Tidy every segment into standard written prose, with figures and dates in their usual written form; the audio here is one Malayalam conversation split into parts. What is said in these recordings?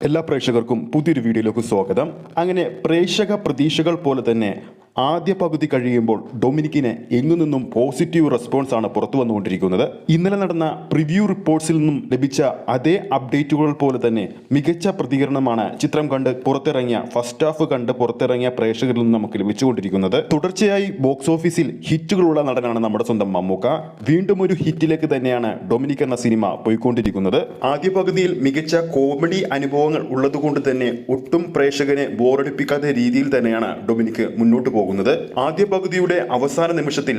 എല്ലാ പ്രേക്ഷകർക്കും പുതിയൊരു വീഡിയോയിലേക്ക് സ്വാഗതം. അങ്ങനെ പ്രേക്ഷക പ്രതീക്ഷകൾ പോലെ തന്നെ ആദ്യ പകുതി കഴിയുമ്പോൾ ഡൊമിനിക്കിന് എങ്ങു നിന്നും പോസിറ്റീവ് റെസ്പോൺസ് ആണ് പുറത്തു വന്നുകൊണ്ടിരിക്കുന്നത്. ഇന്നലെ നടന്ന പ്രിവ്യൂ റിപ്പോർട്ട്സിൽ നിന്നും ലഭിച്ച അതേ അപ്ഡേറ്റുകൾ പോലെ തന്നെ മികച്ച പ്രതികരണമാണ് ചിത്രം കണ്ട് പുറത്തിറങ്ങിയ ഫസ്റ്റ് ഹാഫ് കണ്ട് പുറത്തിറങ്ങിയ പ്രേക്ഷകരിൽ നിന്നും നമുക്ക് ലഭിച്ചുകൊണ്ടിരിക്കുന്നത്. തുടർച്ചയായി ബോക്സ് ഓഫീസിൽ ഹിറ്റുകളുള്ള നടനാണ് നമ്മുടെ സ്വന്തം മമ്മൂക്ക. വീണ്ടും ഒരു ഹിറ്റിലേക്ക് തന്നെയാണ് ഡൊമിനിക് എന്ന സിനിമ പോയിക്കൊണ്ടിരിക്കുന്നത്. ആദ്യ പകുതിയിൽ മികച്ച കോമഡി അനുഭവങ്ങൾ ഉള്ളതുകൊണ്ട് തന്നെ ഒട്ടും പ്രേക്ഷകനെ ബോറടിപ്പിക്കാത്ത രീതിയിൽ തന്നെയാണ് ഡൊമിനിക് മുന്നോട്ട് പോകുന്നത്. ആദ്യ പകുതിയുടെ അവസാന നിമിഷത്തിൽ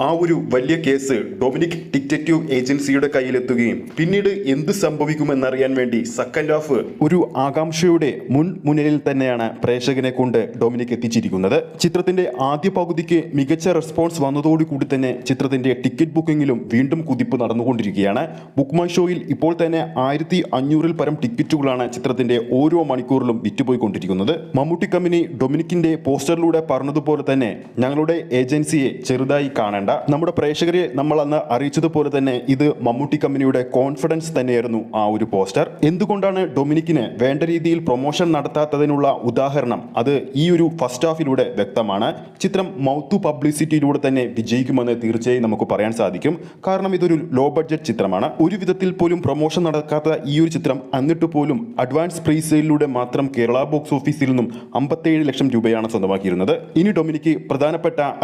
ആ ഒരു വലിയ കേസ് ഡൊമിനിക് ഡിറ്റക്റ്റീവ് ഏജൻസിയുടെ കയ്യിലെത്തുകയും പിന്നീട് എന്ത് സംഭവിക്കുമെന്നറിയാൻ വേണ്ടി സെക്കൻഡ് ഹാഫ് ഒരു ആകാംക്ഷയുടെ മുൻനിരയിൽ തന്നെയാണ് പ്രേക്ഷകനെ കൊണ്ട് ഡൊമിനിക് എത്തിച്ചിരിക്കുന്നത്. ചിത്രത്തിന്റെ ആദ്യ പകുതിക്ക് മികച്ച റെസ്പോൺസ് വന്നതോടുകൂടി തന്നെ ചിത്രത്തിന്റെ ടിക്കറ്റ് ബുക്കിംഗിലും വീണ്ടും കുതിപ്പ് നടന്നുകൊണ്ടിരിക്കുകയാണ്. ബുക്ക് മൈ ഷോയിൽ ഇപ്പോൾ തന്നെ 1500-ൽ പരം ടിക്കറ്റുകളാണ് ചിത്രത്തിന്റെ ഓരോ മണിക്കൂറിലും വിറ്റുപോയിക്കൊണ്ടിരിക്കുന്നത്. മമ്മൂട്ടി കമ്പനി ഡൊമിനിക്കിന്റെ പോസ്റ്ററിലൂടെ പറഞ്ഞതുപോലെ തന്നെ ഞങ്ങളുടെ ഏജൻസിയെ ചെറുതായി കാണേണ്ട, നമ്മുടെ പ്രേക്ഷകരെ നമ്മൾ അന്ന് അറിയിച്ചതുപോലെ തന്നെ ഇത് മമ്മൂട്ടി കമ്പനിയുടെ കോൺഫിഡൻസ് തന്നെയായിരുന്നു ആ ഒരു പോസ്റ്റർ. എന്തുകൊണ്ടാണ് ഡൊമിനിക്കിന് വേണ്ട രീതിയിൽ പ്രൊമോഷൻ നടത്താത്തതിനുള്ള ഉദാഹരണം അത് ഈ ഒരു ഫസ്റ്റ് ഹാഫിലൂടെ വ്യക്തമാണ്. ചിത്രം മൗത്ത് പബ്ലിസിറ്റിയിലൂടെ തന്നെ വിജയിക്കുമെന്ന് തീർച്ചയായും നമുക്ക് പറയാൻ സാധിക്കും. കാരണം ഇതൊരു ലോ ബഡ്ജറ്റ് ചിത്രമാണ്. ഒരു വിധത്തിൽ പോലും പ്രൊമോഷൻ നടക്കാത്ത ഈ ഒരു ചിത്രം എന്നിട്ട് പോലും അഡ്വാൻസ് പ്രീ സെയിലിലൂടെ മാത്രം കേരള ബോക്സ് ഓഫീസിൽ നിന്നും 57 ലക്ഷം രൂപയാണ് സ്വന്തമാക്കിയിരുന്നത്. ഇനി ഡൊമിനിക്ക്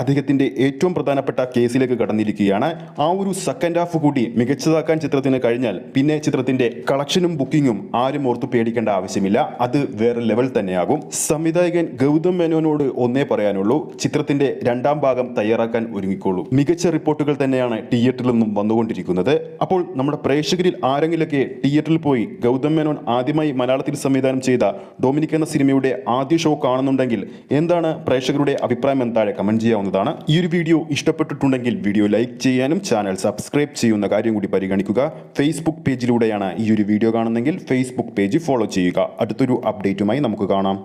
അദ്ദേഹത്തിന്റെ ഏറ്റവും പ്രധാനപ്പെട്ട കേസിലേക്ക് കടന്നിരിക്കുകയാണ്. ആ ഒരു സെക്കൻഡ് ഹാഫ് കൂടി മികച്ചതാക്കാൻ ചിത്രത്തിന് കഴിഞ്ഞാൽ പിന്നെ ചിത്രത്തിന്റെ കളക്ഷനും ബുക്കിങ്ങും ആരും ഓർത്തു പേടിക്കേണ്ട ആവശ്യമില്ല. അത് വേറെ ലെവൽ തന്നെയാകും. സംവിധായകൻ ഗൗതം മേനോനോട് ഒന്നേ പറയാനുള്ളൂ, ചിത്രത്തിന്റെ രണ്ടാം ഭാഗം തയ്യാറാക്കാൻ ഒരുങ്ങിക്കോളൂ. മികച്ച റിപ്പോർട്ടുകൾ തന്നെയാണ് തിയേറ്ററിൽ നിന്നും വന്നുകൊണ്ടിരിക്കുന്നത്. അപ്പോൾ നമ്മുടെ പ്രേക്ഷകരിൽ ആരെങ്കിലൊക്കെ തിയേറ്ററിൽ പോയി ഗൗതം മേനോൻ ആദ്യമായി മലയാളത്തിൽ സംവിധാനം ചെയ്ത ഡൊമിനിക് എന്ന സിനിമയുടെ ആദ്യ ഷോ കാണുന്നുണ്ടെങ്കിൽ എന്താണ് പ്രേക്ഷകരുടെ അഭിപ്രായം എന്ന് താഴെ കമന്റ് ചെയ്യാവുന്നതാണ്. ഈ ഒരു വീഡിയോ ഇഷ്ടപ്പെട്ടിട്ടുണ്ടെങ്കിൽ വീഡിയോ ലൈക്ക് ചെയ്യാനും ചാനൽ സബ്സ്ക്രൈബ് ചെയ്യുന്ന കാര്യം കൂടി പരിഗണിക്കുക. ഫേസ്ബുക്ക് പേജിലൂടെയാണ് ഈ ഒരു വീഡിയോ കാണുന്നതെങ്കിൽ ഫേസ്ബുക്ക് പേജ് ഫോളോ ചെയ്യുക. അടുത്തൊരു അപ്ഡേറ്റുമായി നമുക്ക് കാണാം.